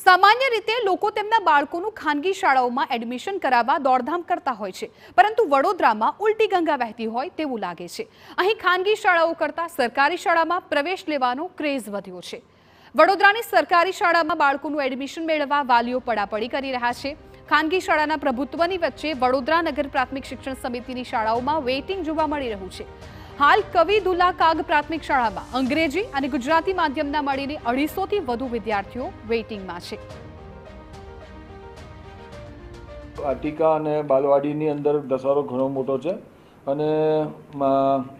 સામાન્ય રીતે લોકો તેમના બાળકોનું ખાનગી શાળાઓમાં એડમિશન કરાવવા દોડધામ કરતા હોય છે, પરંતુ વડોદરામાં ઉલટી ગંગા વહેતી હોય તેવું લાગે છે। અહીં ખાનગી શાળાઓ કરતાં સરકારી શાળામાં પ્રવેશ લેવાનો ક્રેઝ વધ્યો છે। વડોદરાની સરકારી શાળામાં બાળકોનું એડમિશન મેળવવા વાલીઓ પડાપડી કરી રહ્યા છે। ખાનગી શાળાના પ્રભુત્વની વચ્ચે વડોદરા નગર પ્રાથમિક શિક્ષણ સમિતિની શાળાઓમાં વેઇટિંગ જોવા મળી રહ્યું છે। हाल कवि दुला काग प्राथमिक शाला में अंग्रेजी और गुजराती माध्यम मळीने 250 थी वधु विद्यार्थीओ वेटिंग में छे। आटिका अने बालवाड़ी अंदर धसारो घणो मोटो छे अने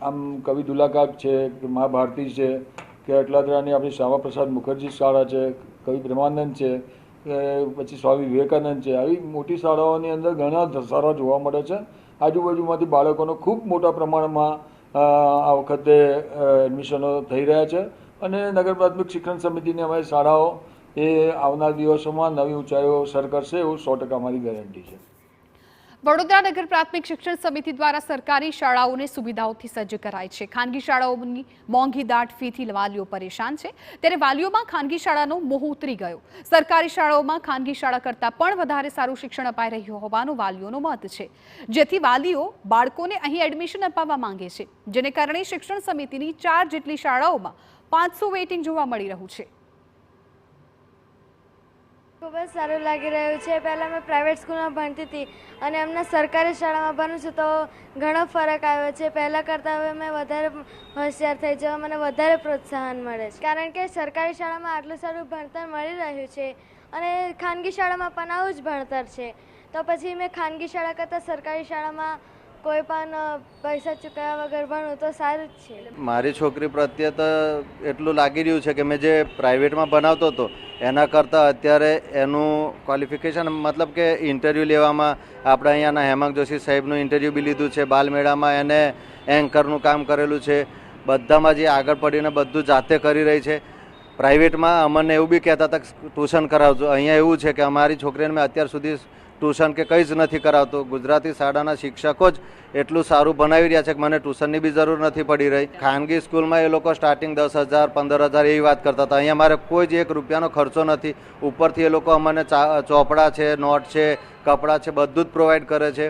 आम कवि दुला काग छे के माँ भारती छे के अटलादरानी आपणी श्यामा प्रसाद मुखर्जी शाळा छे, कवि प्रेमानंद छे के पछी स्वामी विवेकानंद छे। आई मोटी शाळाओनी अंदर घणा धसारा जोवा मळे छे। आजूबाजूमांथी बाळकोनो खूब मोटा प्रमाणमां आ वखते एडमिशनो थई रह्या छे अने नगर प्राथमिक शिक्षण समितिनी अमारी शाळाओ ए आवनार दिवसोमां नवी ऊंचाईओ सर करशे एवुं 100% अमारी गेरंटी छे। वडोदरा नगर प्राथमिक शिक्षण समिति द्वारा सरकारी शाळाओने सुविधाओथी सज्ज कराई छे। खानगी शाळाओनी मोंघी दाट फीथी वालीओ परेशान छे, त्यारे वालीओमां खानगी शाळानो मोह उतरी गयो। सरकारी शाळाओमां खानगी शाळा करता पण वधारे सारुं शिक्षण अपाई रह्युं होवानो वालीओनो मत छे, जेथी वालीओ बाळकोने અહીં એડમિશન અપાવવા માંગે છે, જેને કારણે શિક્ષણ સમિતિની 4 જેટલી શાળાઓમાં 500 વેઇટિંગ જોવા મળી રહ્યું છે। खूब ज सारू लागी रह्युं छे। पहला मैं प्राइवेट स्कूल में भणती थी अने अमने सरकारी शाला में भणुं छुं तो घणो फरक आव्यो छे। पहला करता हवे मैं वधारे होशियार थई जवा मने वधारे प्रोत्साहन मळे छे, कारण के सरकारी शाला में आटલું સારું भणतर मळी रह्युं छे अने खानगी शाला में पण आवुं ज भणतर छे। तो पछी मैं खानगी शाला करता सरकारी शाला में कोई पण पैसा चूकव्या वगर भणुं तो सारुं ज छे। मारी छोकरी प्रत्ये तो एटलुं लागी रह्युं छे के मैं जे प्राइवेट में भणावतो तो एना करता अत्यारे एनुं क्वॉलिफिकेशन मतलब के इंटरव्यू लेवामां आपणे अहींयाना हेमंत जोशी साहेबनुं इंटरव्यू बी लीधुं छे। बालमेळामां एने एंकरनुं काम करेलुं छे। बधामां जे आगळ पડીને બધું જાતે કરી રહી છે। प्राइवेटमां अमने एवुं बी कहेता હતા કે ट्यूशन करावजो, अहींया एवुं छे કે अमारी छोकरीने मैं अत्यार सुधी ट्यूशन के कई ज नहीं करावतो। गुजराती शाळाना शिक्षको ज एटलुं सारूं भणावी रह्या छे के मने ट्यूशननी बी जरूर नहीं पड़ी रही। खानगी स्कूल में ए लोको स्टार्टिंग 10,000 15,000 एवी बात करता था। अहींया मारे कोई ज 1 रूपियानो खर्चो नहीं। उपरथी ए लोको अमने चोपड़ा छे, नोट छे, कपड़ा छे बधुं ज प्रोवाइड करे छे।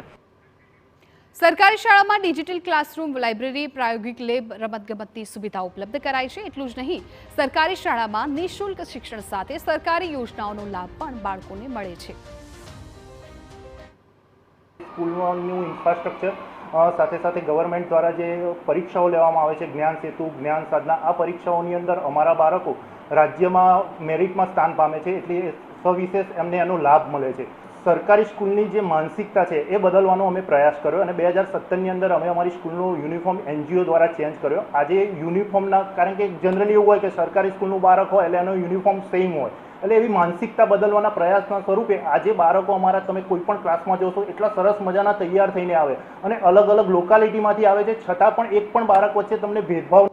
सरकारी शाळामां डिजिटल क्लासरूम, लाइब्रेरी, प्रायोगिक लेब, रमतगमतनी सुविधा उपलब्ध कराई छे। एटલું જ નહીં, सरकारी शाळामां निःशुल्क शिक्षण साथे सरकारी योजनाओनो लाभ पण बाळकोने मळे छे। स्कूलનું ઇન્ફ્રાસ્ટ્રક્ચર સાથે સાથે ગવર્મેન્ટ દ્વારા જે પરીક્ષાઓ લેવામાં આવે છે, જ્ઞાન સેતુ, જ્ઞાન સાધના, આ પરીક્ષાઓની અંદર અમારા બાળકો રાજ્યમાં મેરિટમાં સ્થાન પામે છે, એટલે સવિશેષ એમને એનો લાભ મળે છે। સરકારી સ્કૂલની જે માનસિકતા છે એ બદલવાનો અમે પ્રયાસ કર્યો અને 2017ની અંદર અમે અમારી સ્કૂલનો યુનિફોર્મ એનજીઓ દ્વારા ચેન્જ કર્યો। આજે યુનિફોર્મના કારણ કે જનરલી એવું હોય કે સરકારી સ્કૂલનું બાળક હોય એટલે એનો યુનિફોર્મ સેમ હોય, એટલે એવી માનસિકતા બદલવાના પ્રયાસના સ્વરૂપે આજે બાળકો અમારા તમે કોઈ પણ ક્લાસમાં જોશો એટલા સરસ મજાના તૈયાર થઈને આવે અને અલગ અલગ લોકાલિટીમાંથી આવે છે, છતાં પણ એક પણ બાળક વચ્ચે તમને ભેદભાવ